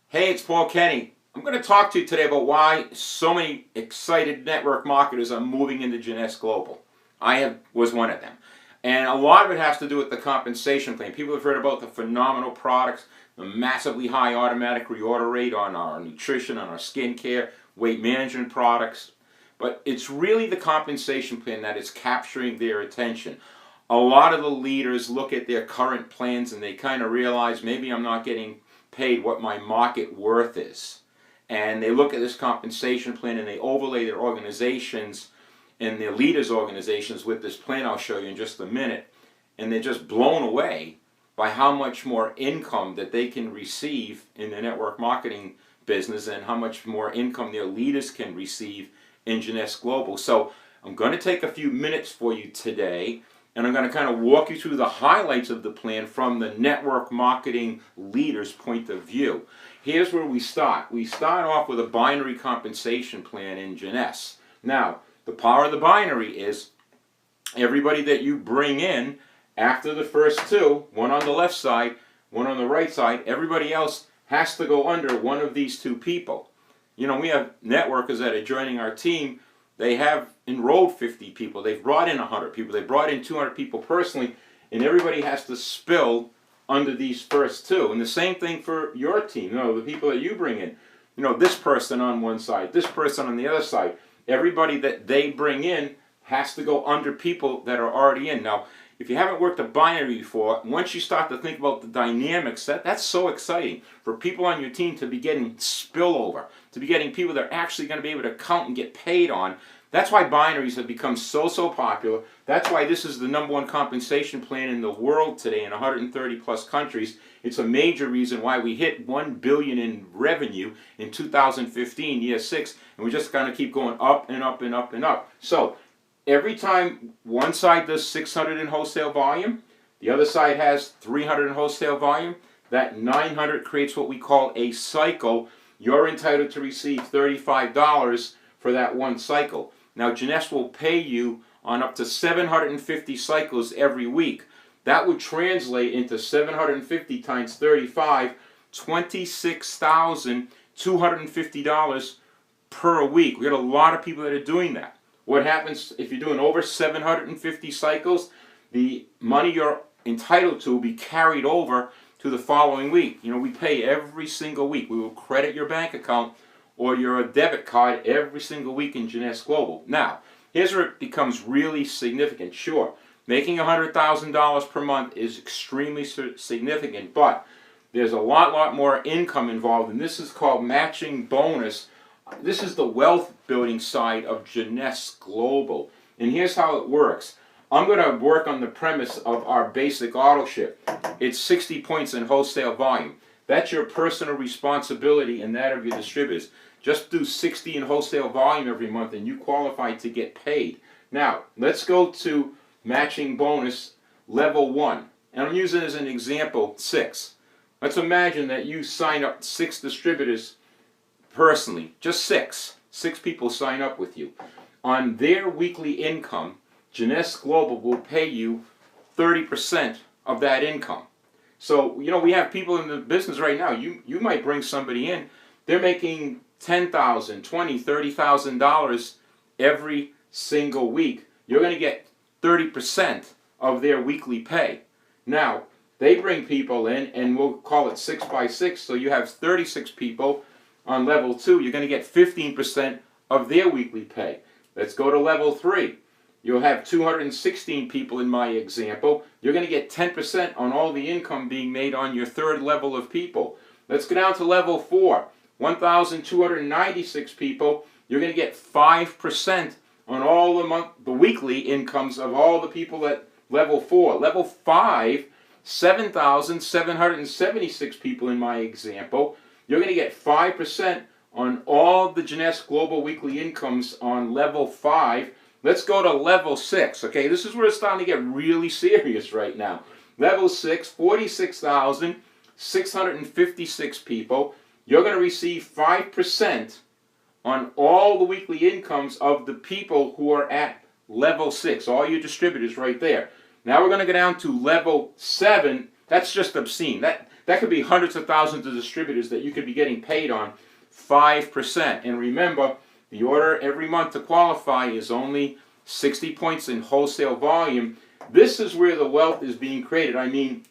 Hey, it's Paul Kenny. I'm going to talk to you today about why so many excited network marketers are moving into Jeunesse Global. Was one of them. And a lot of it has to do with the compensation plan. People have heard about the phenomenal products, the massively high automatic reorder rate on our nutrition, on our skincare, weight management products. But it's really the compensation plan that is capturing their attention. A lot of the leaders look at their current plans and they kind of realize maybe I'm not getting paid what my market worth is. And they look at this compensation plan and they overlay their organizations and their leaders' organizations with this plan I'll show you in just a minute. And they're just blown away by how much more income that they can receive in the network marketing business and how much more income their leaders can receive in Jeunesse Global. So I'm going to take a few minutes for you today, and I'm going to kind of walk you through the highlights of the plan from the network marketing leader's point of view. Here's where we start. We start off with a binary compensation plan in Jeunesse. Now, the power of the binary is everybody that you bring in after the first two, one on the left side, one on the right side, everybody else has to go under one of these two people. You know, we have networkers that are joining our team. They have enrolled 50 people. They've brought in 100 people. They brought in 200 people personally, and everybody has to spill under these first two. And the same thing for your team. You know, the people that you bring in. You know, this person on one side, this person on the other side. Everybody that they bring in has to go under people that are already in. Now, if you haven't worked a binary before, once you start to think about the dynamics, that's so exciting for people on your team to be getting spillover, to be getting people that are actually going to be able to count and get paid on. That's why binaries have become so popular. That's why this is the #1 compensation plan in the world today in 130 plus countries. It's a major reason why we hit $1 billion in revenue in 2015, year 6, and we're just going to keep going up and up and up and up. So every time one side does 600 in wholesale volume, the other side has 300 in wholesale volume, that 900 creates what we call a cycle. You're entitled to receive $35 for that one cycle. Now, Jeunesse will pay you on up to 750 cycles every week. That would translate into 750 times 35, $26,250 per week. We got a lot of people that are doing that. What happens if you're doing over 750 cycles? The money you're entitled to will be carried over to the following week. You know, we pay every single week. We will credit your bank account or your debit card every single week in Jeunesse Global. Now, here's where it becomes really significant. Sure, making $100,000 per month is extremely significant, but there's a lot more income involved, and this is called matching bonus. This is the wealth building side of Jeunesse Global. And here's how it works. I'm going to work on the premise of our basic auto ship. It's 60 points in wholesale volume. That's your personal responsibility and that of your distributors. Just do 60 in wholesale volume every month and you qualify to get paid. Now, let's go to matching bonus level 1. And I'm using as an example 6. Let's imagine that you sign up 6 distributors personally, just 6 people sign up with you. On their weekly income, Jeunesse Global will pay you 30% of that income. So, you know, we have people in the business right now. You might bring somebody in, they're making $10,000, $20,000, $30,000 every single week. You're going to get 30% of their weekly pay. Now, they bring people in, and we'll call it 6 by 6, so you have 36 people. On level 2, you're going to get 15% of their weekly pay. Let's go to level 3. You'll have 216 people in my example. You're going to get 10% on all the income being made on your third level of people. Let's go down to level 4. 1,296 people. You're going to get 5% on all the weekly incomes of all the people at level 4. Level 5, 7,776 people in my example. You're going to get 5% on all the Jeunesse Global weekly incomes on level 5. Let's go to level 6. Okay, this is where it's starting to get really serious right now. Level 6, 46,656 people. You're going to receive 5% on all the weekly incomes of the people who are at level 6. All your distributors right there. Now we're going to go down to level 7. That's just obscene. that could be hundreds of thousands of distributors that you could be getting paid on 5%. And remember, the order every month to qualify is only 60 points in wholesale volume. This is where the wealth is being created. I mean,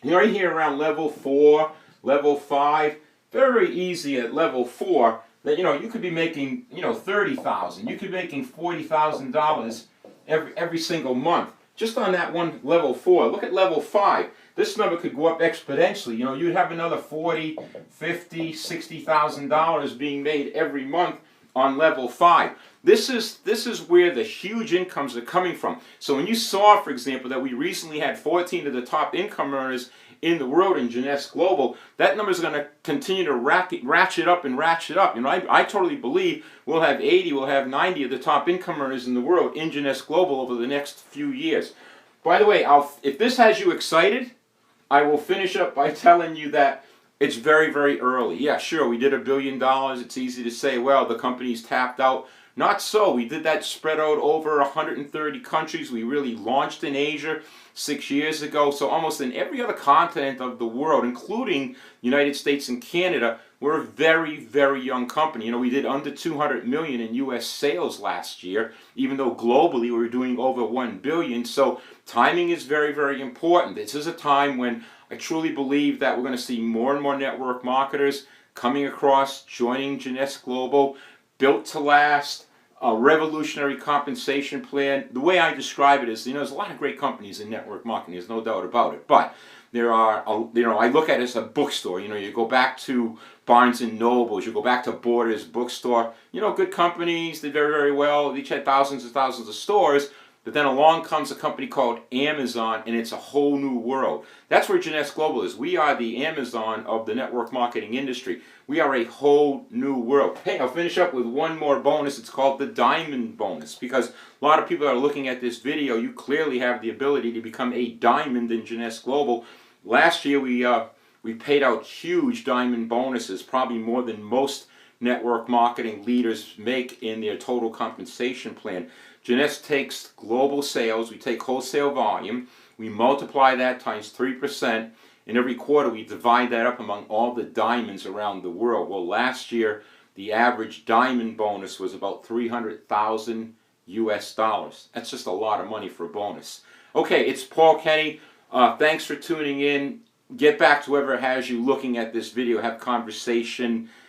right here around level 4, level 5, very easy at level 4 that, you could be making, $30,000. You could be making $40,000 every single month just on that one level 4. Look at level 5. This number could go up exponentially. You'd have another $40, $50, $60,000 being made every month on level 5. This is where the huge incomes are coming from. So when you saw, for example, that we recently had 14 of the top income earners in the world in Jeunesse Global, that number is going to continue to ratchet up and ratchet up. I totally believe we'll have 80, we'll have 90 of the top income earners in the world in Jeunesse Global over the next few years. By the way, if this has you excited, I will finish up by telling you that it's very, very early. Yeah, sure, we did $1 billion. It's easy to say, well, the company's tapped out. Not so. We did that spread out over 130 countries. We really launched in Asia 6 years ago. So almost in every other continent of the world, including United States and Canada, we're a very, very young company. We did under 200 million in U.S. sales last year, even though globally we were doing over 1 billion. So timing is very, very important. This is a time when I truly believe that we're going to see more and more network marketers coming across, joining Jeunesse Global, built to last, a revolutionary compensation plan. The way I describe it is, there's a lot of great companies in network marketing, there's no doubt about it, but there are, I look at it as a bookstore. You go back to Barnes and Nobles, you go back to Borders bookstore, good companies, did very, very well, they each had thousands and thousands of stores. But then along comes a company called Amazon, and it's a whole new world. That's where Jeunesse Global is. We are the Amazon of the network marketing industry. We are a whole new world. Hey, I'll finish up with one more bonus. It's called the Diamond Bonus, because a lot of people are looking at this video. You clearly have the ability to become a diamond in Jeunesse Global. Last year, we paid out huge diamond bonuses, probably more than most network marketing leaders make in their total compensation plan. Jeunesse takes global sales, we take wholesale volume, we multiply that times 3%, and every quarter we divide that up among all the diamonds around the world. Well, last year the average diamond bonus was about 300,000 US dollars. That's just a lot of money for a bonus. Okay, it's Paul Kenny. Thanks for tuning in. Get back to whoever has you looking at this video, have conversation.